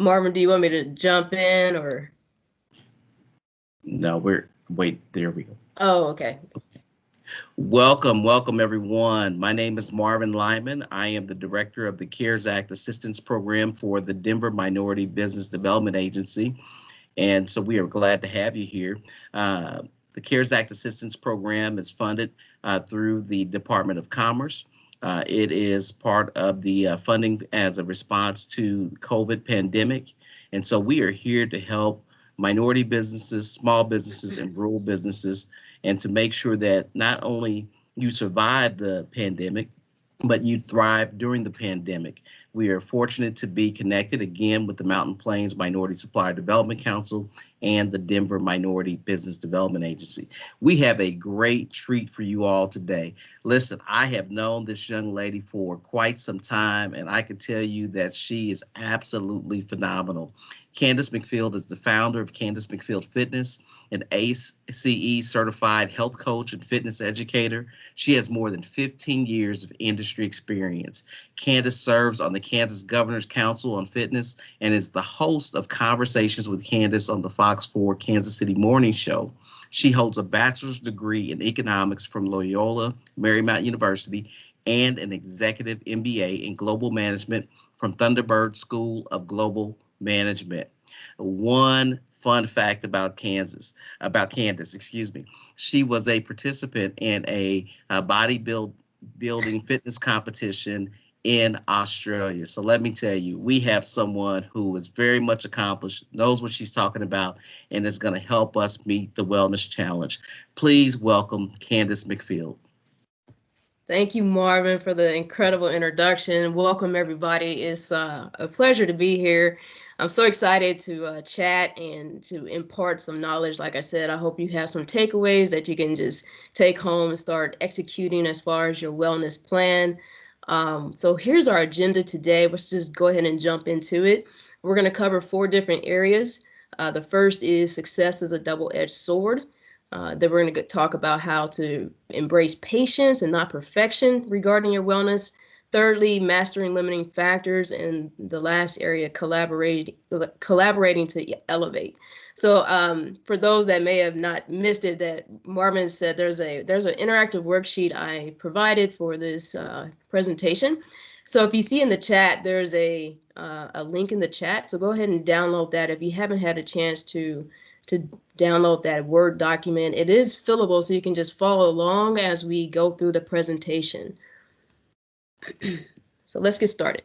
Marvin, do you want me to jump in or? No, wait, there we go. Oh, okay. Welcome everyone. My name is Marvin Lyman. I am the director of the CARES Act Assistance Program for the Denver Minority Business Development Agency. And so we are glad to have you here. The CARES Act Assistance Program is funded through the Department of Commerce. It is part of the funding as a response to COVID pandemic. And so we are here to help minority businesses, small businesses, and rural businesses, and to make sure that not only you survive the pandemic, but you thrive during the pandemic. We are fortunate to be connected again with the Mountain Plains Minority Supplier Development Council and the Denver Minority Business Development Agency. We have a great treat for you all today. Listen, I have known this young lady for quite some time, and I can tell you that she is absolutely phenomenal. Candice McField is the founder of Candice McField Fitness, an ACE certified health coach and fitness educator. She has more than 15 years of industry experience. Candice serves on the Kansas Governor's Council on Fitness and is the host of Conversations with Candice on the Fox 4 Kansas City Morning Show. She holds a bachelor's degree in economics from Loyola Marymount University and an executive MBA in global management from Thunderbird School of Global Management. One fun fact about Candice, she was a participant in a building fitness competition in Australia. So let me tell you, we have someone who is very much accomplished, knows what she's talking about, and is going to help us meet the wellness challenge. Please welcome Candice McField. Thank you, Marvin, for the incredible introduction. Welcome, everybody. It's a pleasure to be here. I'm so excited to chat and to impart some knowledge. Like I said, I hope you have some takeaways that you can just take home and start executing as far as your wellness plan. So here's our agenda today. Let's just go ahead and jump into it. We're going to cover 4 different areas. The first is success is a double-edged sword. Then we're going to talk about how to embrace patience and not perfection regarding your wellness. Thirdly, mastering limiting factors. And the last area, collaborating to elevate. So for those that may have not missed it, that Marvin said there's an interactive worksheet I provided for this presentation. So if you see in the chat, there's a link in the chat. So go ahead and download that if you haven't had a chance to download that Word document. It is fillable, so you can just follow along as we go through the presentation. So let's get started.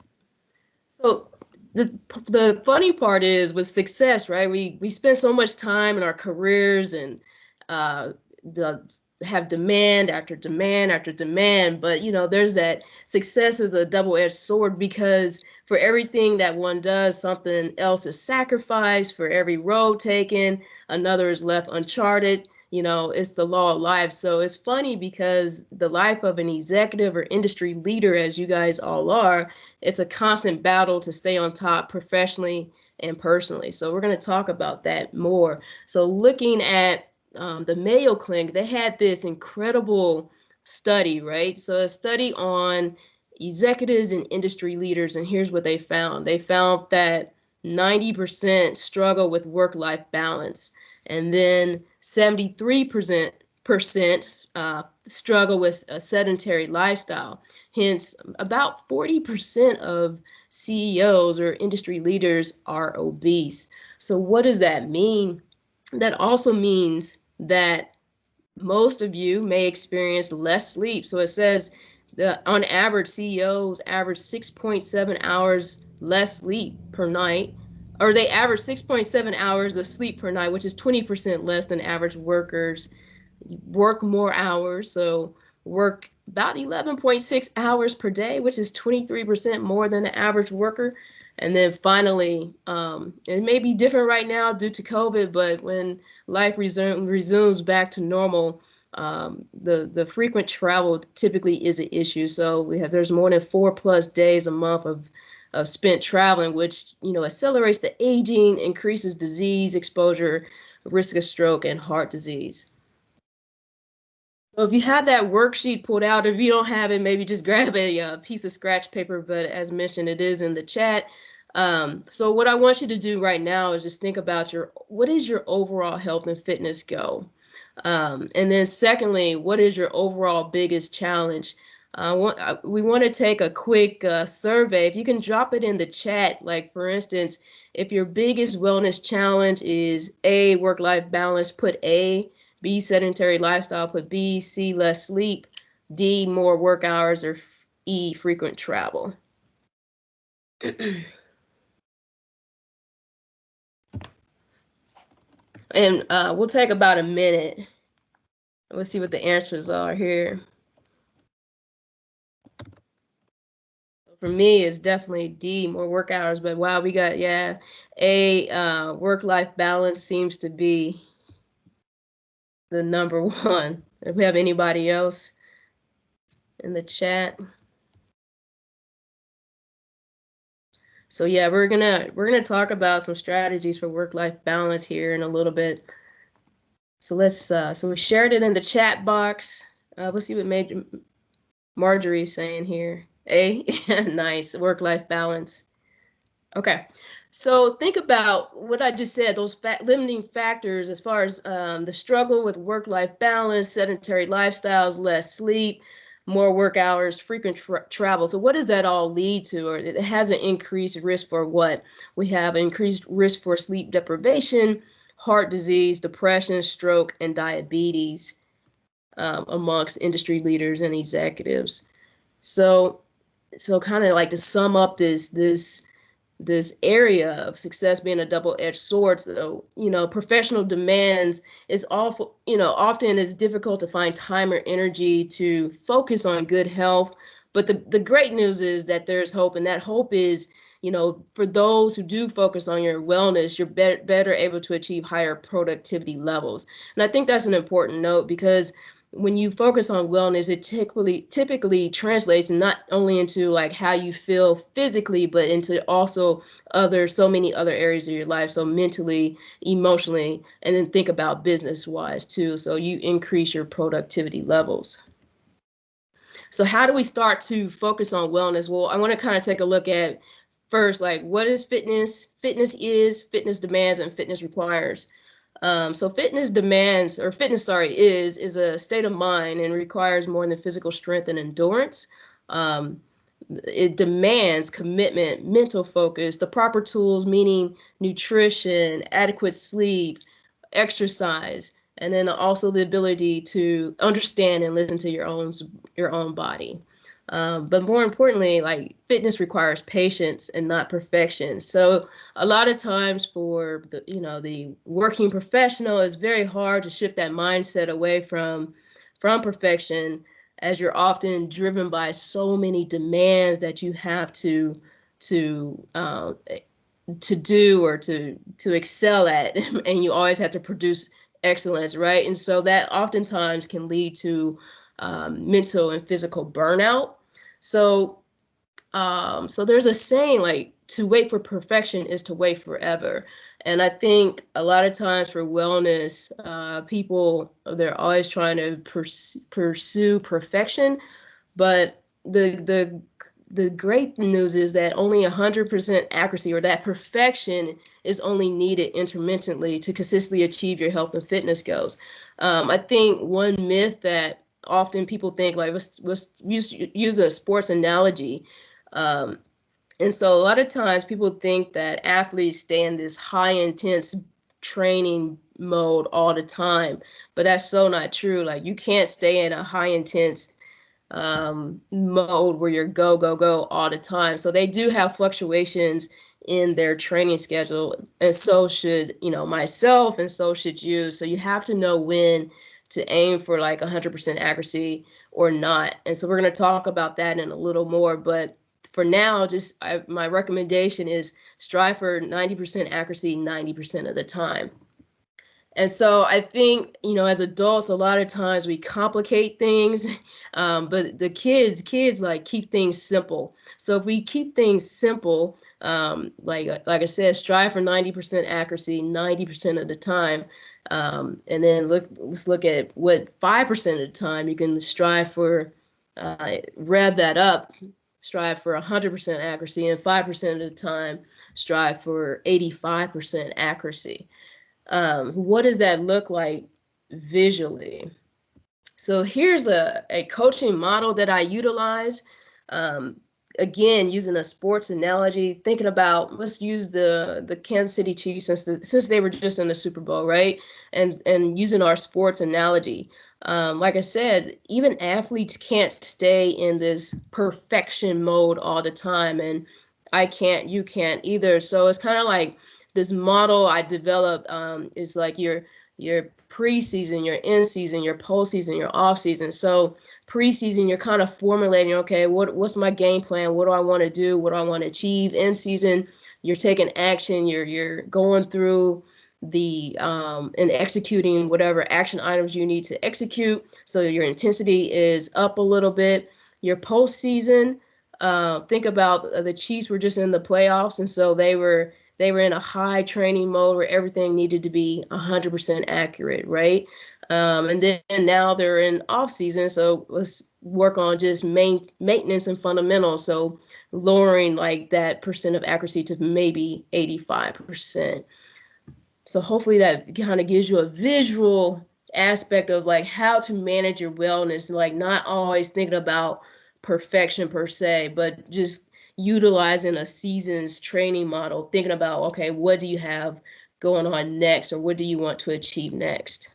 So the funny part is with success, right? We spend so much time in our careers and have demand after demand after demand, but there's that success is a double-edged sword, because for everything that one does, something else is sacrificed. For every road taken, another is left uncharted. It's the law of life. So it's funny because the life of an executive or industry leader, as you guys all are, it's a constant battle to stay on top professionally and personally. So we're going to talk about that more. So looking at the Mayo Clinic, they had this incredible study, right? So a study on executives and industry leaders, and here's what they found. They found that 90% struggle with work-life balance, and then 73% struggle with a sedentary lifestyle. Hence, about 40% of CEOs or industry leaders are obese. So what does that mean? That also means that most of you may experience less sleep. So it says that on average, CEOs average 6.7 hours less sleep per night, or they average 6.7 hours of sleep per night, which is 20% less than average workers. Work more hours, so work about 11.6 hours per day, which is 23% more than the average worker. And then finally, it may be different right now due to COVID, but when life resumes back to normal, the frequent travel typically is an issue. So there's more than 4+ days a month of spent traveling, which accelerates the aging, increases disease exposure, risk of stroke, and heart disease. So if you have that worksheet pulled out, if you don't have it, maybe just grab a piece of scratch paper. But as mentioned, it is in the chat. So what I want you to do right now is just think about what is your overall health and fitness goal? And then secondly, what is your overall biggest challenge? We want to take a quick survey. If you can drop it in the chat, like for instance, if your biggest wellness challenge is A, work-life balance, put A, B, sedentary lifestyle, put B, C, less sleep, D, more work hours, or E, frequent travel. And we'll take about a minute. We'll see what the answers are here. For me, it's definitely D, more work hours. But wow, we got, yeah, A, work-life balance seems to be the number one. If we have anybody else in the chat. So yeah, we're gonna talk about some strategies for work-life balance here in a little bit. So let's so we shared it in the chat box. We'll see what Marjorie's saying here. A, nice, work-life balance. Okay, so think about what I just said, those limiting factors as far as the struggle with work-life balance, sedentary lifestyles, less sleep, more work hours, frequent travel. So what does that all lead to? Or it has an increased risk for what? We have increased risk for sleep deprivation, heart disease, depression, stroke, and diabetes amongst industry leaders and executives. So kind of like to sum up this area of success being a double-edged sword. So, professional demands is awful, often it's difficult to find time or energy to focus on good health. But the great news is that there's hope, and that hope is, for those who do focus on your wellness, you're better able to achieve higher productivity levels. And I think that's an important note, because when you focus on wellness, it typically translates not only into like how you feel physically, but into also so many other areas of your life. So mentally, emotionally, and then think about business wise too. So you increase your productivity levels. So how do we start to focus on wellness? Well, I want to kind of take a look at first, like, what is fitness? Fitness demands, and fitness requires. So fitness is a state of mind and requires more than physical strength and endurance. It demands commitment, mental focus, the proper tools, meaning nutrition, adequate sleep, exercise, and then also the ability to understand and listen to your own body. But more importantly, like, fitness requires patience and not perfection. So a lot of times for the working professional, it's very hard to shift that mindset away from perfection, as you're often driven by so many demands that you have to uh, do or to excel at, and you always have to produce excellence, right? And so that oftentimes can lead to mental and physical burnout. So so there's a saying, like, to wait for perfection is to wait forever. And I think a lot of times for wellness, people, they're always trying to pursue perfection. But the great news is that only 100% accuracy, or that perfection, is only needed intermittently to consistently achieve your health and fitness goals. I think one myth that often people think, like, let's use a sports analogy. Um, and so a lot of times people think that athletes stay in this high intense training mode all the time, but that's so not true. Like, you can't stay in a high intense mode where you're go, go, go all the time. So they do have fluctuations in their training schedule, and so should, myself, and so should you. So you have to know when to aim for like 100% accuracy or not. And so we're going to talk about that in a little more, but for now, my recommendation is strive for 90% accuracy 90% of the time. And so I think, as adults, a lot of times we complicate things, but the kids like keep things simple. So if we keep things simple, like I said, strive for 90% accuracy 90% of the time, and then let's look at what 5% of the time you can strive for. Rev that up. strive for 100% accuracy, and 5% of the time strive for 85% accuracy. What does that look like visually? So here's a coaching model that I utilize. Um, Again, using a sports analogy, thinking about, let's use the Kansas City Chiefs since they were just in the Super Bowl, right? And using our sports analogy, like I said, even athletes can't stay in this perfection mode all the time, and I can't, you can't either. So it's kind of like this model I developed is like your preseason, your in season, your postseason, your off season. So preseason, you're kind of formulating, okay, what's my game plan? What do I want to do? What do I want to achieve? In season, you're taking action. You're going through the and executing whatever action items you need to execute. So your intensity is up a little bit. Your postseason, think about the Chiefs were just in the playoffs, and so they were in a high training mode where everything needed to be 100% accurate, right? And then now they're in off season, so let's work on just maintenance and fundamentals. So lowering like that percent of accuracy to maybe 85%. So hopefully that kind of gives you a visual aspect of like how to manage your wellness, like not always thinking about perfection per se, but just utilizing a season's training model, thinking about, okay, what do you have going on next, or what do you want to achieve next?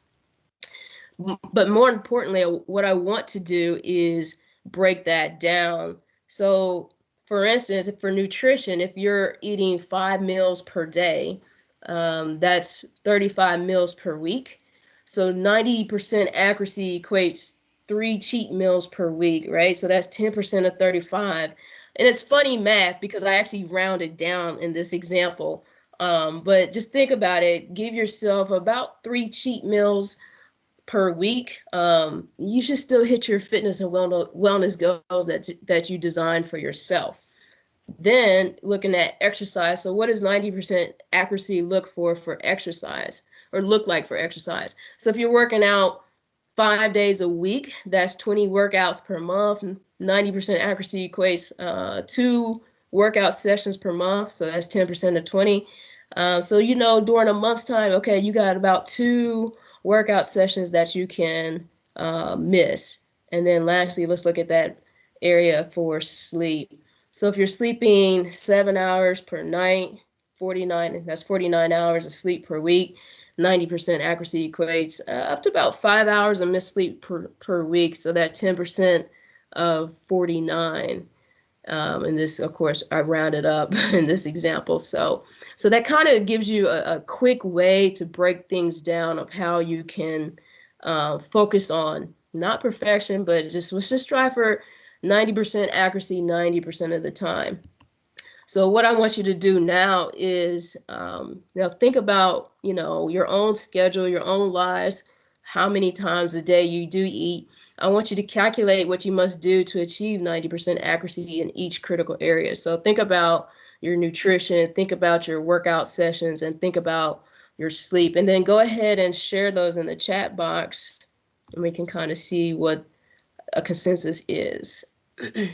But more importantly, what I want to do is break that down. So, for instance, for nutrition, if you're eating 5 meals per day, that's 35 meals per week. So 90% accuracy equates 3 cheat meals per week, right? So that's 10% of 35. And it's funny math because I actually rounded down in this example. But just think about it. Give yourself about 3 cheat meals per week. You should still hit your fitness and wellness goals that you designed for yourself. Then looking at exercise. So what does 90% accuracy look exercise, or look like for exercise? So if you're working out 5 days a week, that's 20 workouts per month. 90% accuracy equates 2 workout sessions per month. So that's 10% of 20. So, during a month's time, okay, you got about 2 workout sessions that you can miss. And then lastly, let's look at that area for sleep. So if you're sleeping 7 hours per night, that's 49 hours of sleep per week. 90% accuracy equates up to about 5 hours of missed sleep per week. So that 10% of 49. And this, of course, I rounded up in this example. So that kind of gives you a quick way to break things down of how you can focus on not perfection, but let's just strive for 90% accuracy 90% of the time. So what I want you to do now is think about, your own schedule, your own lives, how many times a day you do eat. I want you to calculate what you must do to achieve 90% accuracy in each critical area. So think about your nutrition, think about your workout sessions, and think about your sleep. And then go ahead and share those in the chat box, and we can kind of see what a consensus is. And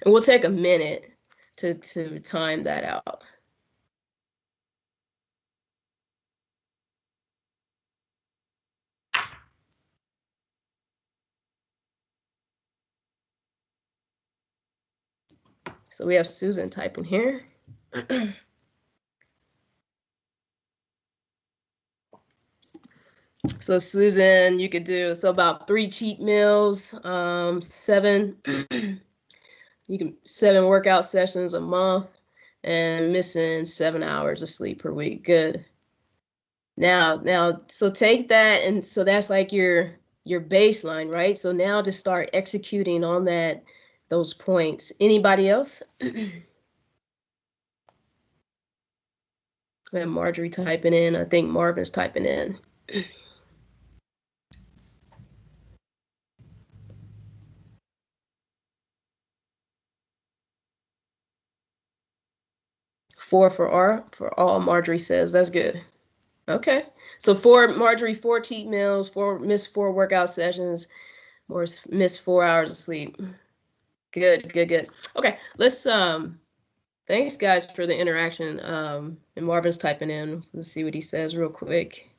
we'll take a minute to time that out. So we have Susan typing here. So Susan, you could do about 3 cheat meals, 7 7 workout sessions a month, and missing 7 hours of sleep per week. Good. Now, so take that, and so that's like your baseline, right? So now to start executing on those points. Anybody else? We have Marjorie typing in. I think Marvin's typing in. 4 for all, Marjorie says. That's good. Okay. So 4, Marjorie, 4 cheat meals, 4 workout sessions, or miss 4 hours of sleep. Good, good, good. Okay, let's thanks guys for the interaction. And Marvin's typing in. Let's see what he says real quick.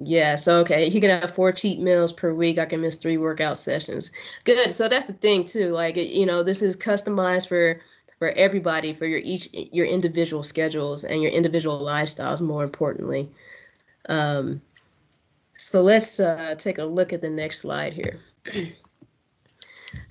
Yeah, so okay, he can have 4 cheat meals per week. I can miss 3 workout sessions. Good. So that's the thing too. Like, this is customized for everybody, for your individual schedules and your individual lifestyles, more importantly. So let's take a look at the next slide here.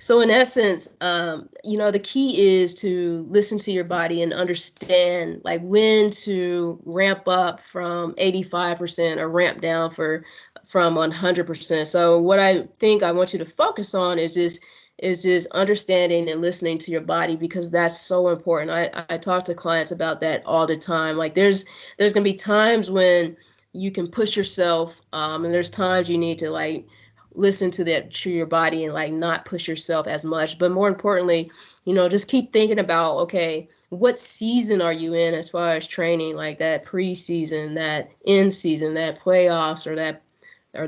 So in essence, the key is to listen to your body and understand like when to ramp up from 85% or ramp down from 100%. So what I think I want you to focus on is just understanding and listening to your body, because that's so important. I talk to clients about that all the time. Like there's gonna be times when you can push yourself, and there's times you need to like listen to your body and like not push yourself as much. But more importantly, just keep thinking about, okay, what season are you in as far as training, like that preseason, that in season, that playoffs, or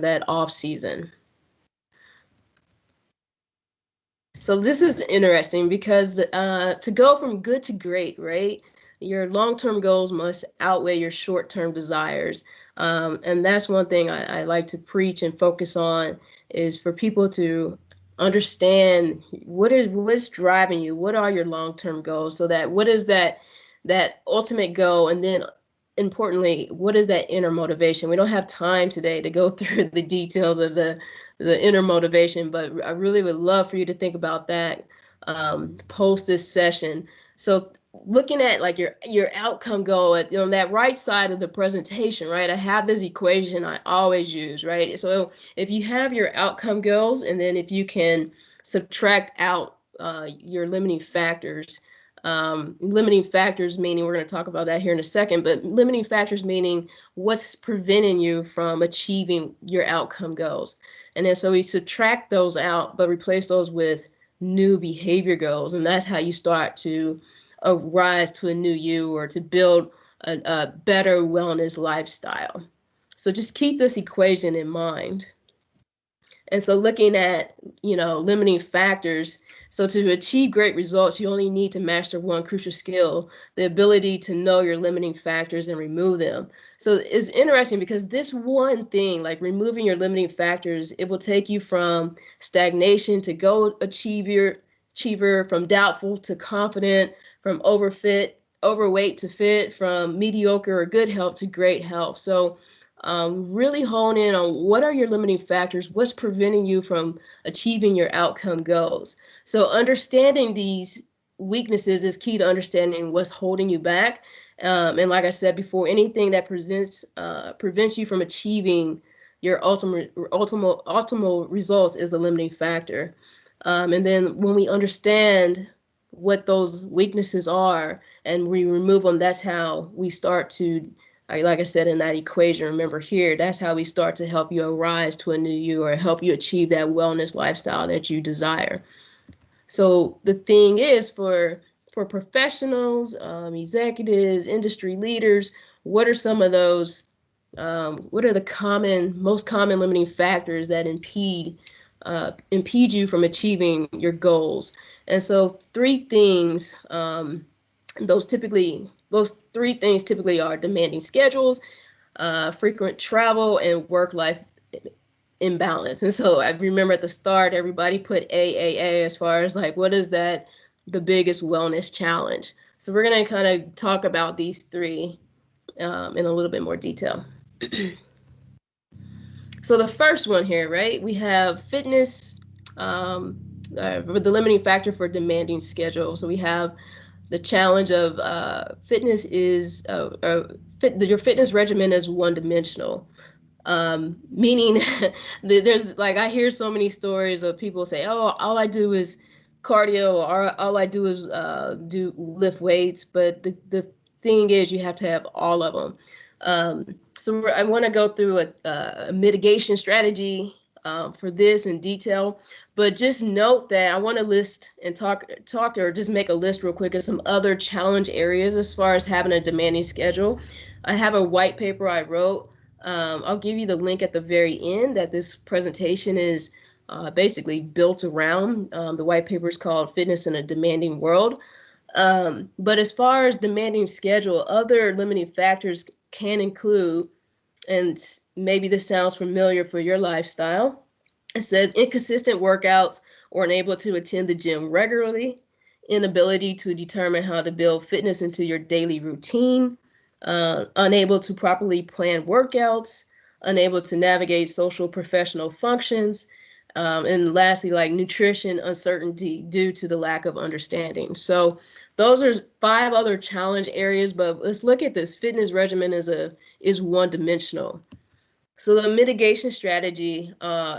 that off season. So this is interesting because to go from good to great, right? Your long-term goals must outweigh your short-term desires. And that's one thing I like to preach and focus on, is for people to understand what's driving you, what are your long-term goals, so that what is that ultimate goal, and then importantly, what is that inner motivation? We don't have time today to go through the details of the inner motivation, but I really would love for you to think about that post this session. So looking at like your outcome goal on that right side of the presentation, right? I have this equation I always use, right? So if you have your outcome goals, and then if you can subtract out your limiting factors meaning, we're going to talk about that here in a second, but limiting factors meaning what's preventing you from achieving your outcome goals. And then so we subtract those out, but replace those with new behavior goals. And that's how you start to rise to a new you, or to build a better wellness lifestyle. So just keep this equation in mind. And so looking at, limiting factors. So to achieve great results, you only need to master one crucial skill, the ability to know your limiting factors and remove them. So it's interesting because this one thing, like removing your limiting factors, it will take you from stagnation to go achiever, from doubtful to confident, from overweight to fit, from mediocre or good health to great health. So really hone in on what are your limiting factors, what's preventing you from achieving your outcome goals. So understanding these weaknesses is key to understanding what's holding you back. And like I said before, anything that prevents you from achieving your optimal results is a limiting factor. And then when we understand what those weaknesses are and we remove them, that's how we start to, like I said in that equation, remember here, that's how we start to help you arise to a new you, or help you achieve that wellness lifestyle that you desire. So the thing is, for professionals, executives, industry leaders, what are some of those, what are the most common limiting factors that impede you from achieving your goals? And so those 3 things typically are demanding schedules, frequent travel, and work-life imbalance. And so I remember at the start, everybody put AAA as far as like, what is the biggest wellness challenge? So we're going to kind of talk about these 3 in a little bit more detail. So the first one here, right? We have fitness, with the limiting factor for demanding schedule. So we have the challenge of fitness is your fitness regimen is one-dimensional. Meaning there's like, I hear so many stories of people say, oh, all I do is cardio, or all I do is do lift weights. But the thing is, you have to have all of them. So I want to go through a mitigation strategy for this in detail, but just note that I want to list and talk or just make a list real quick of some other challenge areas as far as having a demanding schedule. I have a white paper I wrote. I'll give you the link at the very end that this presentation is basically built around. The white paper is called Fitness in a Demanding World. But as far as demanding schedule, other limiting factors can include, and maybe this sounds familiar for your lifestyle. It says inconsistent workouts or unable to attend the gym regularly, inability to determine how to build fitness into your daily routine, unable to properly plan workouts, unable to navigate social professional functions, and lastly, like nutrition uncertainty due to the lack of understanding. So those are 5 other challenge areas, but let's look at this. Fitness regimen is one dimensional. So the mitigation strategy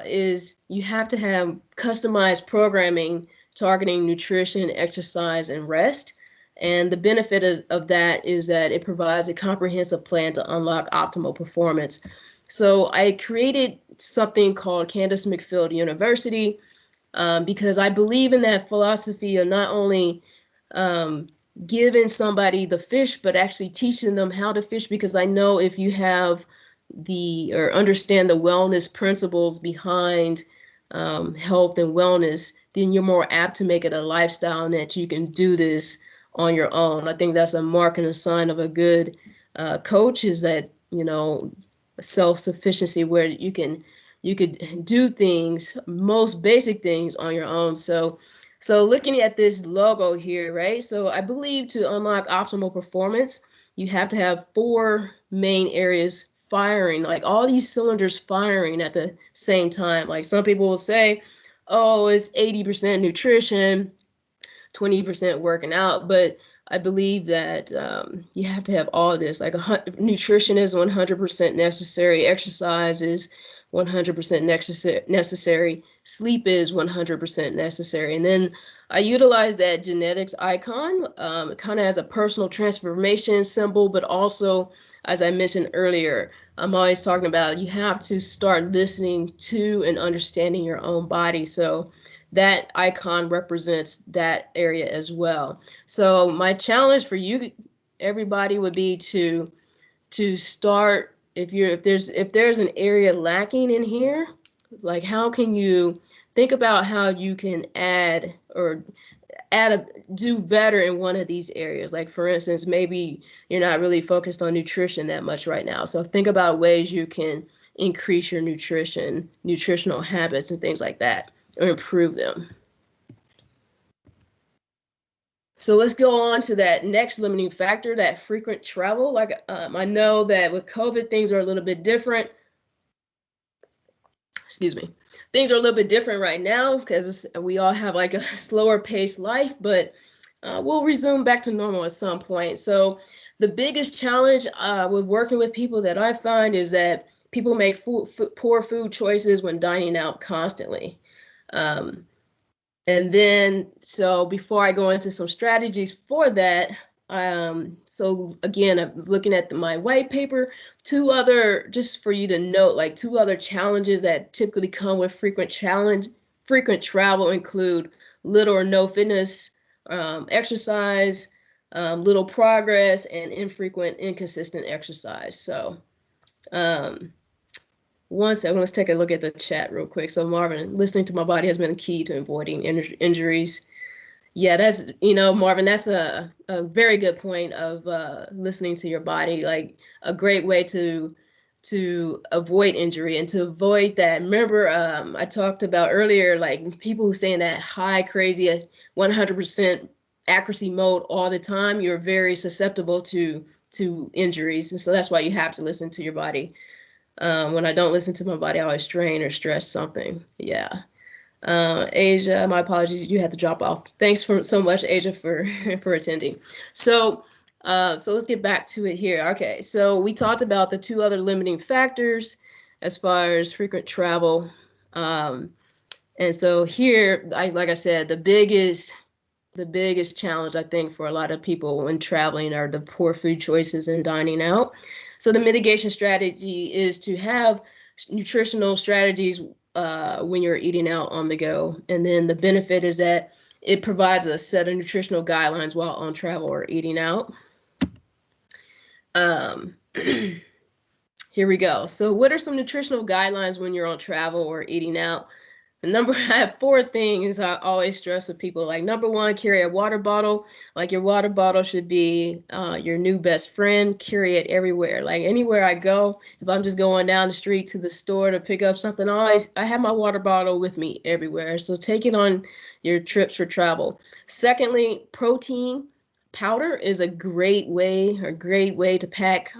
is you have to have customized programming targeting nutrition, exercise, and rest. And the benefit of that is that it provides a comprehensive plan to unlock optimal performance. So I created something called Candice McField University because I believe in that philosophy of not only giving somebody the fish, but actually teaching them how to fish, because I know if you have or understand the wellness principles behind health and wellness, then you're more apt to make it a lifestyle and that you can do this on your own. I think that's a mark and a sign of a good coach, is that, self-sufficiency, where you could do things, most basic things, on your own. So looking at this logo here, right? So I believe to unlock optimal performance, you have to have 4 main areas firing, like all these cylinders firing at the same time. Like some people will say, oh, it's 80% nutrition, 20% working out, but I believe that you have to have all of this. Like nutrition is 100% necessary, exercise is 100% necessary, sleep is 100% necessary. And then I utilize that genetics icon kind of as a personal transformation symbol, but also, as I mentioned earlier, I'm always talking about you have to start listening to and understanding your own body. So that icon represents that area as well. So my challenge for you, everybody, would be to start, if there's an area lacking in here, like how can you think about how you can do better in one of these areas. Like for instance, maybe you're not really focused on nutrition that much right now. So think about ways you can increase your nutritional habits and things like that, or improve them. So let's go on to that next limiting factor, that frequent travel. Like I know that with COVID, things are a little bit different. Excuse me. Things are a little bit different right now because we all have like a slower paced life, but we'll resume back to normal at some point. So the biggest challenge with working with people that I find is that people make poor food choices when dining out constantly. And then, so before I go into some strategies for that, so again, I'm looking at my white paper, just for you to note, like 2 other challenges that typically come with frequent travel include little or no fitness, exercise, little progress, and infrequent, inconsistent exercise. So, one second, let's take a look at the chat real quick. So Marvin, listening to my body has been key to avoiding injuries. Yeah, that's, Marvin, that's a very good point of listening to your body, like a great way to avoid injury and to avoid that. Remember, I talked about earlier, like people who stay in that high, crazy 100% accuracy mode all the time, you're very susceptible to injuries. And so that's why you have to listen to your body. When I don't listen to my body, I always strain or stress something. Yeah. Asia, my apologies, you had to drop off. Thanks so much, Asia, for attending. So let's get back to it here. Okay, so we talked about the 2 other limiting factors as far as frequent travel. And so here, like I said, the biggest challenge, I think, for a lot of people when traveling are the poor food choices and dining out. So the mitigation strategy is to have nutritional strategies when you're eating out on the go. And then the benefit is that it provides a set of nutritional guidelines while on travel or eating out. Um, Here we go. So what are some nutritional guidelines when you're on travel or eating out? I have 4 things I always stress with people. Like, number 1, carry a water bottle. Like, your water bottle should be your new best friend. Carry it everywhere. Like, anywhere I go, if I'm just going down the street to the store to pick up something, I have my water bottle with me everywhere. So take it on your trips for travel. Secondly, protein powder is a great way to pack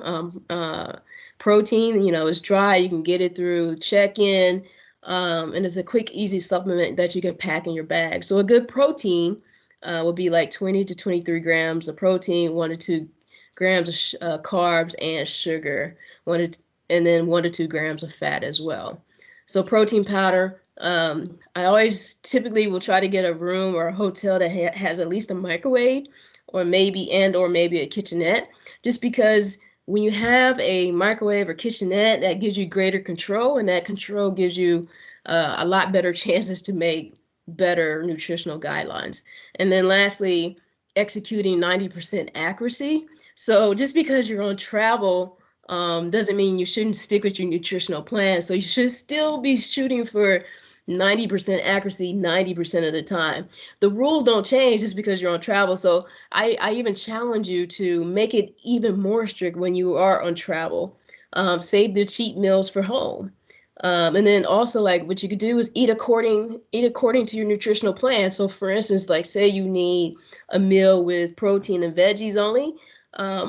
protein. It's dry. You can get it through check-in. And it's a quick, easy supplement that you can pack in your bag. So a good protein will be like 20 to 23 grams of protein, 1 to 2 grams of carbs and sugar, and then 1 to 2 grams of fat as well. So protein powder. I always typically will try to get a room or a hotel that has at least a microwave, or maybe a kitchenette, just because when you have a microwave or kitchenette, that gives you greater control, and that control gives you a lot better chances to make better nutritional guidelines. And then lastly, executing 90% accuracy. So just because you're on travel doesn't mean you shouldn't stick with your nutritional plan. So you should still be shooting for 90% accuracy 90% of the time. The rules don't change just because you're on travel. So I even challenge you to make it even more strict when you are on travel. Save the cheat meals for home. And then also, like, what you could do is eat according to your nutritional plan. So for instance, like, say you need a meal with protein and veggies only,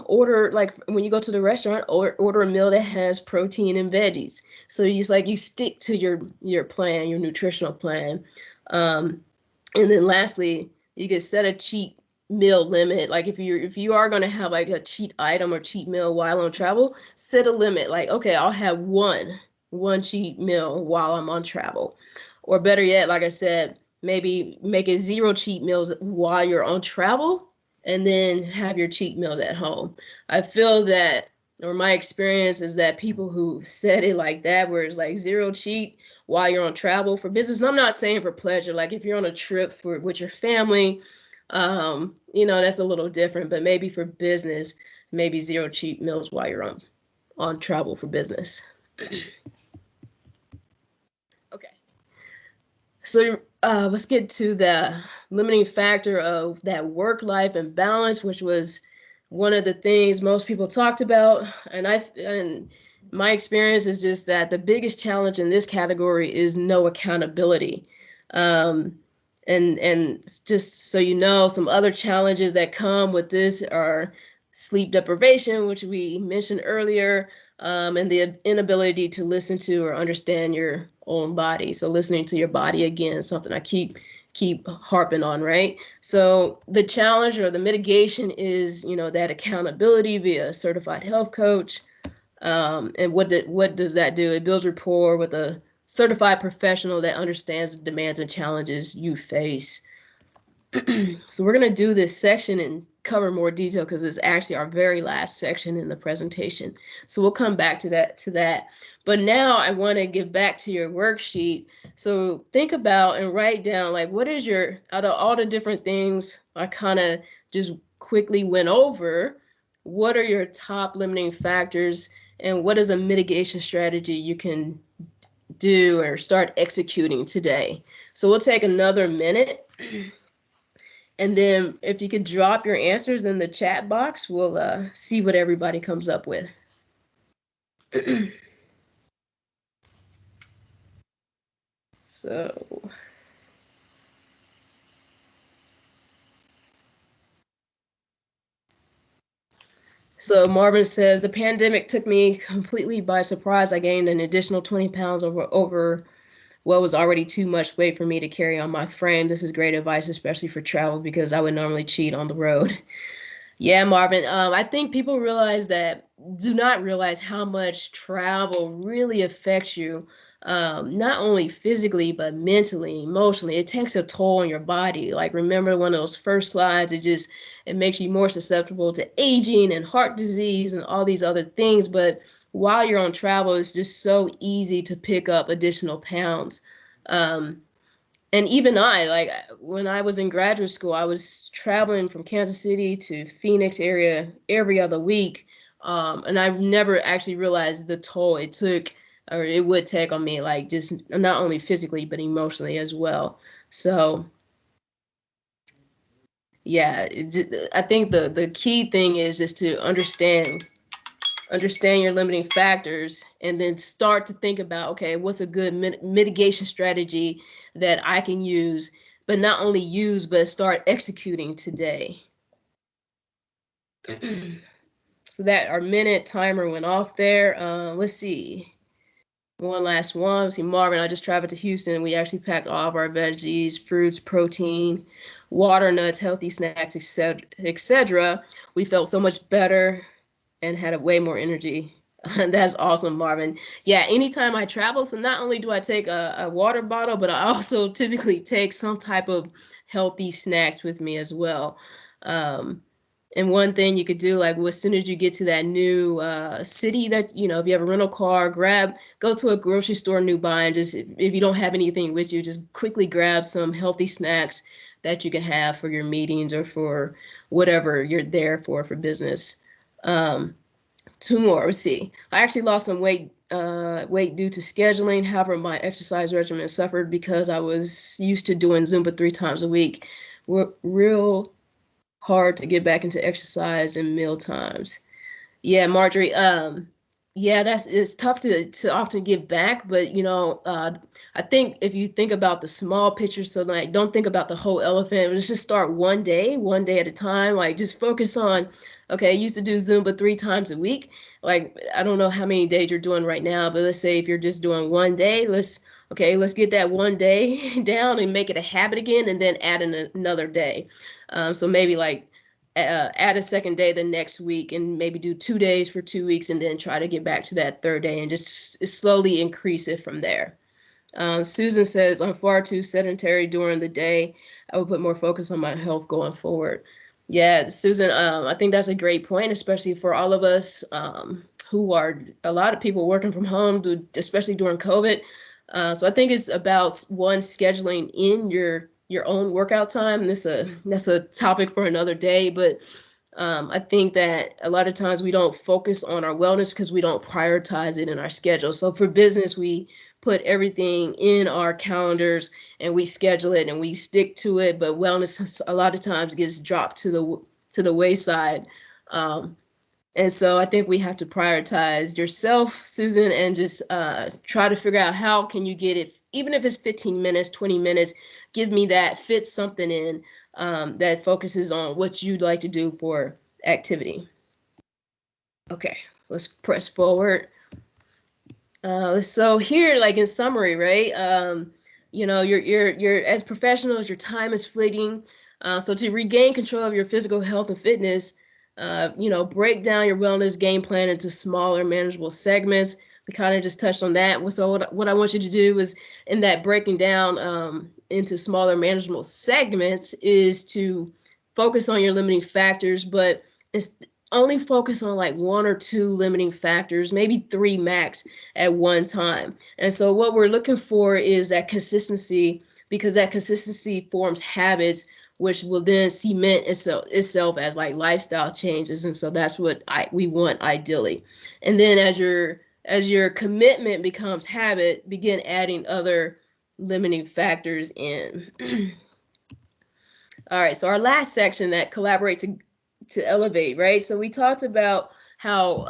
order, like, when you go to the restaurant, order a meal that has protein and veggies. So you stick to your plan, your nutritional plan. And then lastly, you can set a cheat meal limit. Like, if you are going to have like a cheat item or cheat meal while on travel, set a limit. Like, okay, I'll have one cheat meal while I'm on travel. Or better yet, like I said, maybe make it 0 cheat meals while you're on travel, and then have your cheat meals at home. I feel that, or my experience is that people who said it like that, where it's like 0 cheat while you're on travel for business, and I'm not saying for pleasure, like if you're on a trip with your family, that's a little different, but maybe for business, maybe 0 cheat meals while you're on travel for business. Okay. So let's get to the limiting factor of that work-life imbalance, which was one of the things most people talked about. And my experience is just that the biggest challenge in this category is no accountability. And just so you know, some other challenges that come with this are sleep deprivation, which we mentioned earlier, and the inability to listen to or understand your own body. So listening to your body, again, something I keep harping on, right? So the challenge or the mitigation is, that accountability via a certified health coach. And what does that do? It builds rapport with a certified professional that understands the demands and challenges you face. So we're going to do this section and cover more detail because it's actually our very last section in the presentation. So we'll come back to that. But now I want to get back to your worksheet. So think about and write down, like, what is out of all the different things I kind of just quickly went over, what are your top limiting factors, and what is a mitigation strategy you can do or start executing today? So we'll take another minute. And then if you could drop your answers in the chat box, we'll see what everybody comes up with. So Marvin says, the pandemic took me completely by surprise. I gained an additional 20 pounds over what was already too much weight for me to carry on my frame. This is great advice, especially for travel, because I would normally cheat on the road. Yeah, Marvin, I think people do not realize how much travel really affects you, not only physically, but mentally, emotionally. It takes a toll on your body. Like, remember one of those first slides, it makes you more susceptible to aging and heart disease and all these other things. But while you're on travel, it's just so easy to pick up additional pounds. And even like when I was in graduate school, I was traveling from Kansas City to Phoenix area every other week. And I've never actually realized the toll it took or it would take on me, like just not only physically, but emotionally as well. So yeah, I think the key thing is just to understand your limiting factors and then start to think about, okay, what's a good mitigation strategy that I can use, but not only use, but start executing today. So that our minute timer went off there. Let's see. One last one. Let's see, Marvin, I just traveled to Houston. We actually packed all of our veggies, fruits, protein, water, nuts, healthy snacks, etc. We felt so much better and had a way more energy. That's awesome, Marvin. Yeah, anytime I travel, so not only do I take a water bottle, but I also typically take some type of healthy snacks with me as well. Um, and one thing you could do, like as soon as you get to that new city that, if you have a rental car, go to a grocery store nearby and just, if you don't have anything with you, just quickly grab some healthy snacks that you can have for your meetings or for whatever you're there for business. Um, Two more. Let's see. I actually lost some weight due to scheduling. However, my exercise regimen suffered because I was used to doing Zumba 3 times a week. Real hard to get back into exercise and meal times. Yeah, Marjorie. Yeah, it's tough to often give back, but I think if you think about the small picture, so like don't think about the whole elephant. Let's just start one day at a time. Like just focus on, okay, I used to do Zumba 3 times a week. Like I don't know how many days you're doing right now, but let's say if you're just doing one day, let's get that one day down and make it a habit again, and then add another day. So maybe like add a second day the next week and maybe do 2 days for 2 weeks and then try to get back to that third day and just slowly increase it from there. Susan says, I'm far too sedentary during the day. I will put more focus on my health going forward. Yeah, Susan, I think that's a great point, especially for all of us who are a lot of people working from home, especially during COVID. So I think it's about one scheduling in your own workout time. That's a topic for another day, but I think that a lot of times we don't focus on our wellness because we don't prioritize it in our schedule. So for business, we put everything in our calendars and we schedule it and we stick to it. But wellness a lot of times gets dropped to the wayside. And so I think we have to prioritize yourself, Susan, and just try to figure out how can you get it, even if it's 15 minutes, 20 minutes, give me that, fit something in that focuses on what you'd like to do for activity. Okay, let's press forward. So here, like in summary, right? You're as professionals, your time is fleeting. So to regain control of your physical health and fitness, break down your wellness game plan into smaller, manageable segments. We kind of just touched on that. So what I want you to do is, in that breaking down into smaller, manageable segments, is to focus on your limiting factors, but it's only focus on like one or two limiting factors, maybe three max at one time. And so what we're looking for is that consistency, because that consistency forms habits, which will then cement itself as like lifestyle changes. And so that's what we want ideally. And then as your commitment becomes habit, begin adding other limiting factors in. All right, so our last section, that collaborate to elevate, right? So we talked about how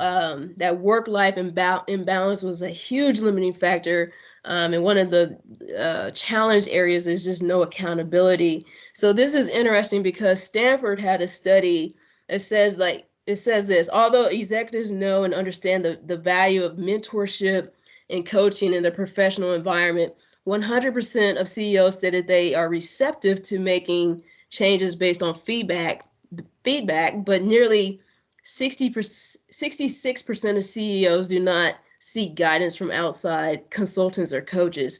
that work-life imbalance was a huge limiting factor. And one of the challenge areas is just no accountability. So this is interesting because Stanford had a study that says this, although executives know and understand the value of mentorship and coaching in their professional environment, 100% of CEOs stated they are receptive to making changes based on feedback, but nearly 66% of CEOs do not seek guidance from outside consultants or coaches.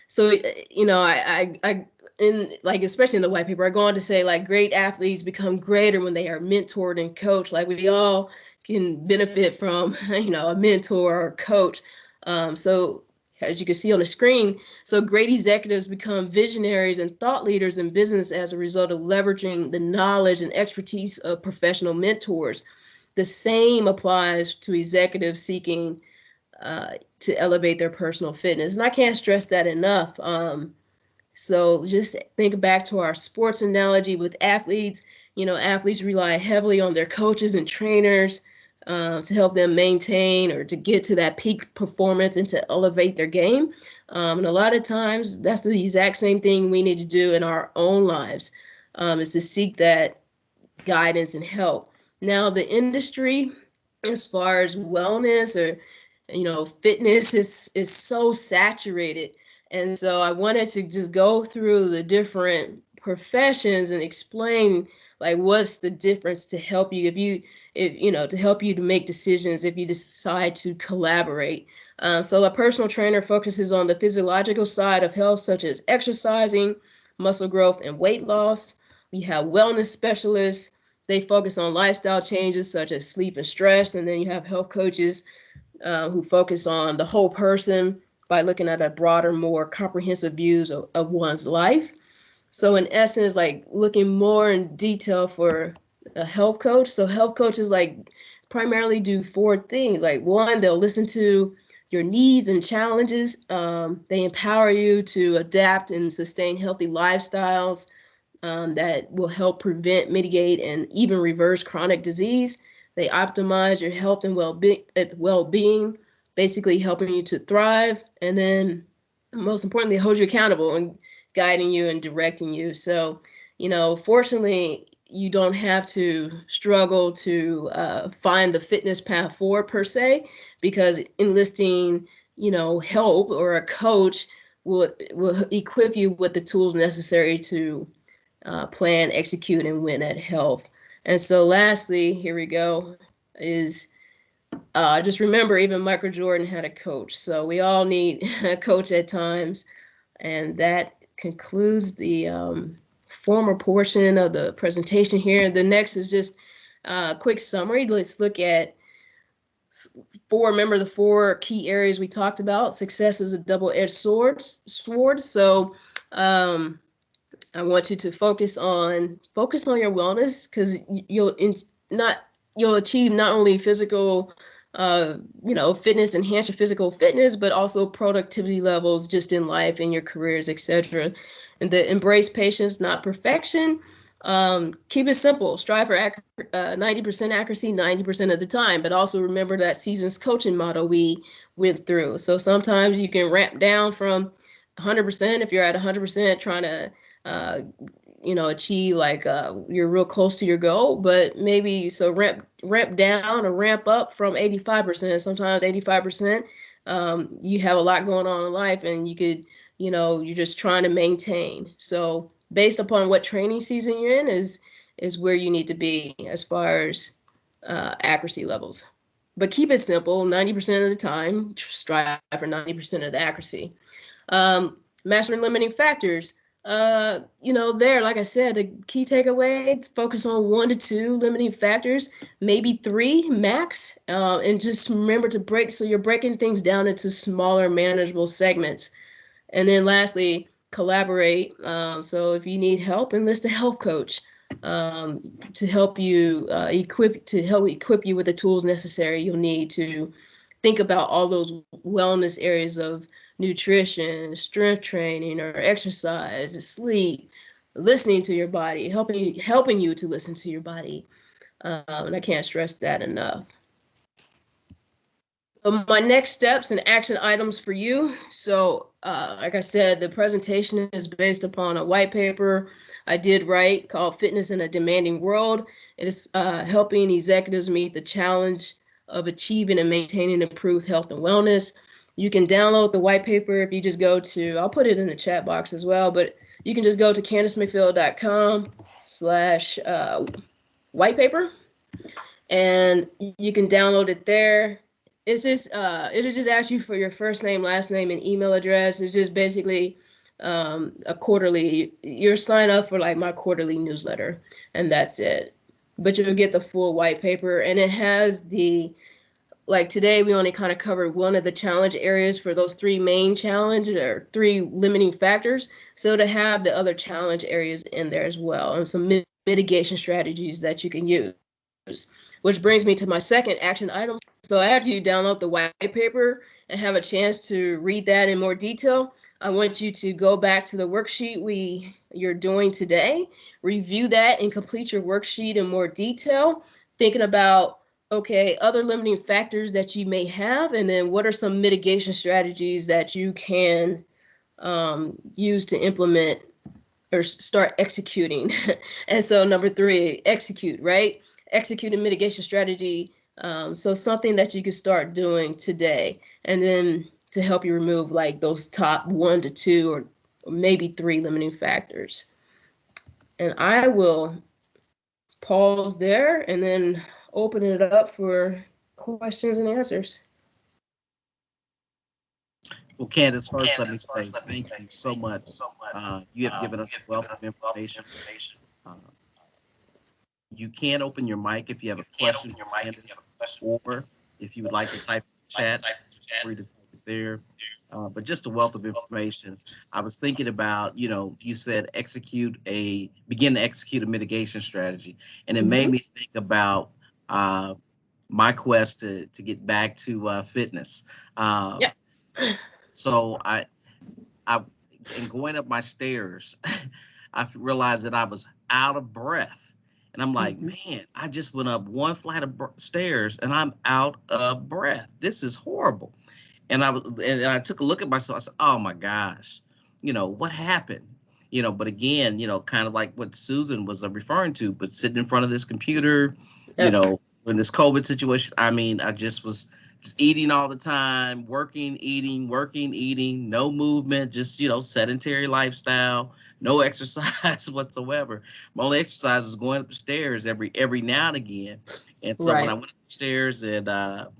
So, I in like, especially in the white paper, I go on to say like great athletes become greater when they are mentored and coached. Like we all can benefit from, a mentor or coach. So as you can see on the screen, so great executives become visionaries and thought leaders in business as a result of leveraging the knowledge and expertise of professional mentors. The same applies to executives seeking to elevate their personal fitness. And I can't stress that enough. So just think back to our sports analogy with athletes. Athletes rely heavily on their coaches and trainers to help them maintain or to get to that peak performance and to elevate their game. And a lot of times, that's the exact same thing we need to do in our own lives, is to seek that guidance and help. Now, the industry, as far as wellness or fitness, is so saturated. And so I wanted to just go through the different professions and explain like what's the difference to help you to help you to make decisions if you decide to collaborate. So a personal trainer focuses on the physiological side of health, such as exercising, muscle growth, and weight loss. We have wellness specialists. They focus on lifestyle changes such as sleep and stress. And then you have health coaches who focus on the whole person by looking at a broader, more comprehensive views of one's life. So in essence, like looking more in detail for a health coach. So health coaches like primarily do four things. Like one, they'll listen to your needs and challenges. They empower you to adapt and sustain healthy lifestyles that will help prevent, mitigate, and even reverse chronic disease. They optimize your health and well-being, basically helping you to thrive. And then most importantly, hold you accountable and guiding you and directing you. So, fortunately, you don't have to struggle to find the fitness path forward per se, because enlisting, help or a coach will equip you with the tools necessary to plan, execute, and win at health. And so lastly, here we go, is just remember, even Michael Jordan had a coach. So we all need a coach at times. And that concludes the former portion of the presentation here. The next is just a quick summary. Let's look at remember the four key areas we talked about. Success is a double-edged sword. So I want you to focus on your wellness, because you'll achieve not only physical fitness, enhance your physical fitness, but also productivity levels just in life, in your careers, etc. And the embrace patience, not perfection. Keep it simple. Strive for 90% accuracy 90% of the time, but also remember that seasons coaching model we went through. So sometimes you can ramp down from 100% if you're at 100% trying to achieve like you're real close to your goal, but maybe so ramp down or ramp up from 85%. Sometimes 85%, you have a lot going on in life, and you could, you're just trying to maintain. So based upon what training season you're in is where you need to be as far as accuracy levels. But keep it simple. 90% of the time, strive for 90% of the accuracy. Mastering limiting factors. Like I said, the key takeaway, focus on 1 to 2 limiting factors, maybe 3 max, and just remember to so you're breaking things down into smaller, manageable segments. And then lastly, collaborate. So if you need help, enlist a health coach to help you equip you with the tools necessary you'll need to think about all those wellness areas of nutrition, strength training, or exercise, sleep, listening to your body, helping you to listen to your body. And I can't stress that enough. So my next steps and action items for you. So like I said, the presentation is based upon a white paper I did write called Fitness in a Demanding World. It is helping executives meet the challenge of achieving and maintaining improved health and wellness. You can download the white paper if you just go to, I'll put it in the chat box as well, but you can just go to CandiceMcField.com/white paper, and you can download it there. It's just, it'll just ask you for your first name, last name, and email address. It's just basically a quarterly, you're sign up for like my quarterly newsletter, and that's it. but you'll get the full white paper, and it has the, like today we only kind of covered one of the challenge areas for those three main challenge or three limiting factors. So to have the other challenge areas in there as well, and some mitigation strategies that you can use. Which brings me to my second action item. So after you download the white paper and have a chance to read that in more detail, I want you to go back to the worksheet you're doing today, review that and complete your worksheet in more detail, thinking about, okay, other limiting factors that you may have, and then what are some mitigation strategies that you can use to implement or start executing. And so number three, execute, right? Execute a mitigation strategy. So something that you can start doing today, and then to help you remove like those top 1 to 2 or maybe 3 limiting factors. And I will pause there and then open it up for questions and answers. Well, Candace, first let me say thank you so much. You have given us a wealth of information. Uh, you can open your mic if you have a question for Candace, or if you would like to type in the chat, feel free to type it there. But just a wealth of information. I was thinking about, you said begin to execute a mitigation strategy, and it made me think about my quest to get back to fitness. Yep. So in going up my stairs, I realized that I was out of breath. And I'm like, man, I just went up one flight of stairs and I'm out of breath. This is horrible. And I took a look at myself. I said, oh my gosh, what happened? But again, kind of like what Susan was referring to, but sitting in front of this computer, in this COVID situation, I mean, I just was just eating all the time, working, eating, no movement, just, sedentary lifestyle, no exercise whatsoever. My only exercise was going up the stairs every now and again. And so when I went up the stairs and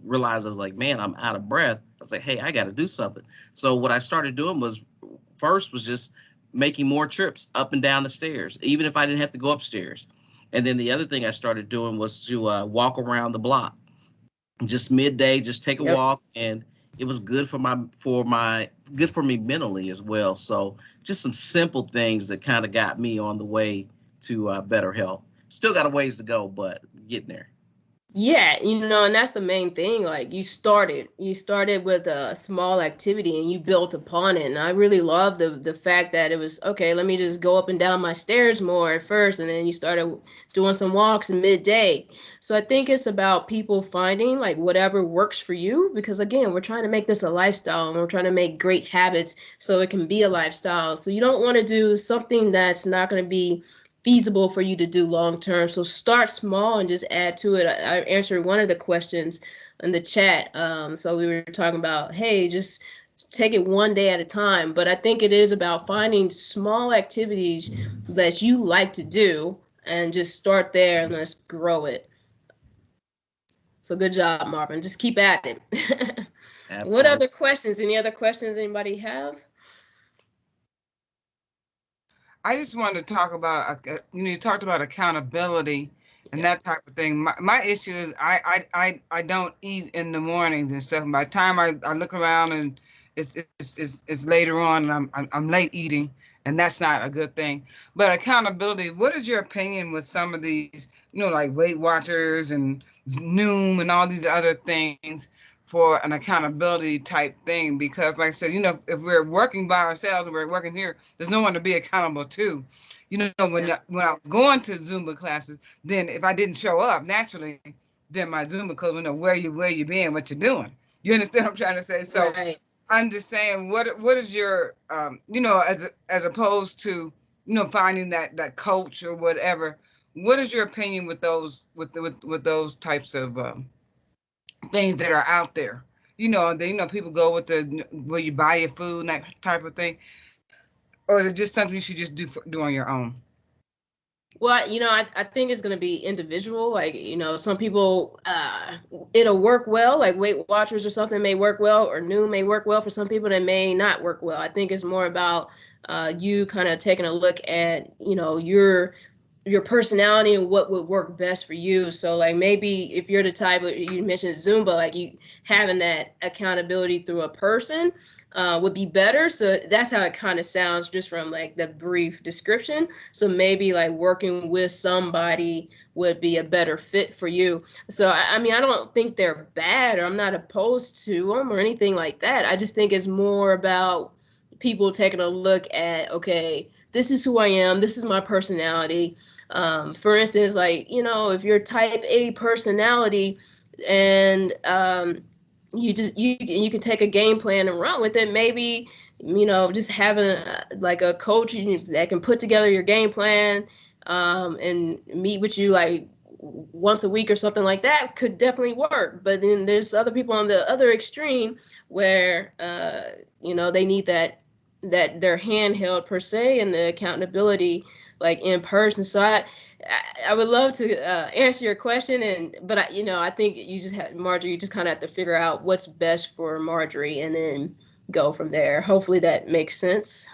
realized, I was like, man, I'm out of breath. I was like, hey, I got to do something. So what I started doing was just making more trips up and down the stairs, even if I didn't have to go upstairs. And then the other thing I started doing was to walk around the block, just midday, just take a walk, and it was good for me mentally as well. So just some simple things that kind of got me on the way to better health. Still got a ways to go, but getting there. Yeah, and that's the main thing. Like you started with a small activity and you built upon it. And I really love the fact that it was, okay, let me just go up and down my stairs more at first. And then you started doing some walks in midday. So I think it's about people finding like whatever works for you, because again, we're trying to make this a lifestyle and we're trying to make great habits so it can be a lifestyle. So you don't want to do something that's not going to be feasible for you to do long term. So start small and just add to it. I answered one of the questions in the chat. So we were talking about, hey, just take it one day at a time. But I think it is about finding small activities that you like to do and just start there and let's grow it. So good job, Marvin. Just keep at it. What other questions? Any other questions anybody have? I just wanted to talk about, you talked about accountability and that type of thing. My issue is I don't eat in the mornings and stuff. And by the time I look around and it's later on and I'm late eating, and that's not a good thing. But accountability, what is your opinion with some of these, like Weight Watchers and Noom and all these other things for an accountability type thing? Because like I said, if we're working by ourselves and we're working here, there's no one to be accountable to. When I was going to Zumba classes, then if I didn't show up naturally, then my Zumba coach would know where you been, what you're doing. You understand what I'm trying to say? So I'm just saying, what is your as opposed to finding that coach or whatever, what is your opinion with those with those types of things that are out there? People go with the where you buy your food and that type of thing, or is it just something you should just do on your own? Well, I think it's going to be individual. Like, some people, it'll work well, like Weight Watchers or something may work well, or Noom may work well for some people that may not work well. I think it's more about you kind of taking a look at, your your personality and what would work best for you. So like maybe if you're the type of, you mentioned Zumba, like you having that accountability through a person would be better. So that's how it kind of sounds just from like the brief description. So maybe like working with somebody would be a better fit for you. So I mean, I don't think they're bad, or I'm not opposed to them or anything like that. I just think it's more about people taking a look at, okay, this is who I am, this is my personality. For instance, like, you know, if you're type A personality and you can take a game plan and run with it, maybe, you know, just having like a coach that can put together your game plan and meet with you like once a week or something like that could definitely work. But then there's other people on the other extreme where you know, they need that their handheld per se, and the accountability like in person. So I would love to answer your question, and but I, you know, I think you just had Marjorie. You just kind of have to figure out what's best for Marjorie, and then go from there. Hopefully that makes sense.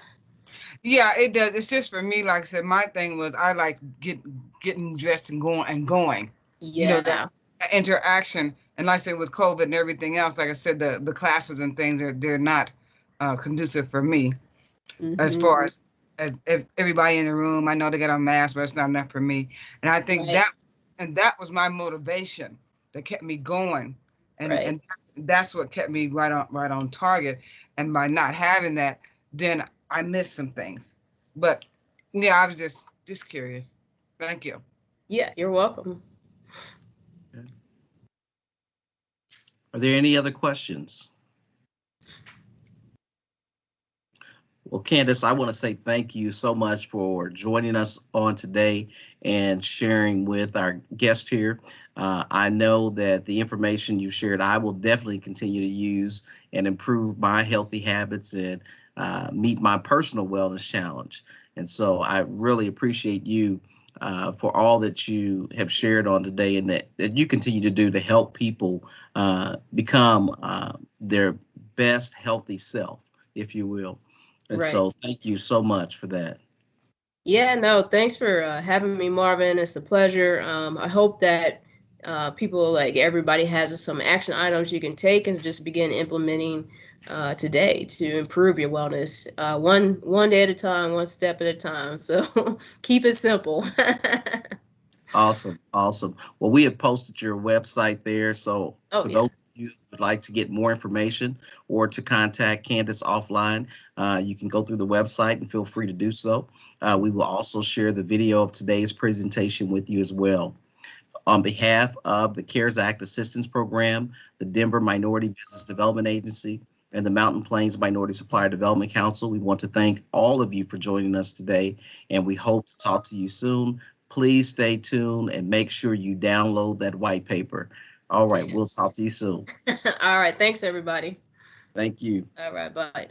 Yeah, it does. It's just for me, like I said, my thing was I like getting dressed and going. You know, Yeah. that interaction. And like I said, with COVID and everything else, like I said, the classes and things they're not conducive for me as Mm-hmm. far as everybody in the room. I know they got a mask, but it's not enough for me. And I think Right. that was my motivation that kept me going. Right. And that's what kept me right on target. And by not having that, then I missed some things. But yeah, I was just curious. Thank you. Yeah, you're welcome. Are there any other questions? Well, Candace, I want to say thank you so much for joining us on today and sharing with our guest here. I know that the information you shared, I will definitely continue to use and improve my healthy habits and meet my personal wellness challenge. And so I really appreciate you for all that you have shared on today, and that you continue to do to help people become their best healthy self, if you will. And Right. so thank you so much for that. Yeah, no, thanks for having me, Marvin. It's a pleasure. I hope that people, like everybody, has some action items you can take and just begin implementing today to improve your wellness, one day at a time, one step at a time. So keep it simple. Awesome. Awesome. Well, we have posted your website there. So Oh for those yes. of you who would like to get more information or to contact Candace offline, you can go through the website and feel free to do so. We will also share the video of today's presentation with you as well. On behalf of the CARES Act Assistance Program, the Denver Minority Business Development Agency, and the Mountain Plains Minority Supplier Development Council, we want to thank all of you for joining us today, and we hope to talk to you soon. Please stay tuned and make sure you download that white paper. All right, we'll Yes. talk to you soon. All right. Thanks, everybody. Thank you. All right. Bye.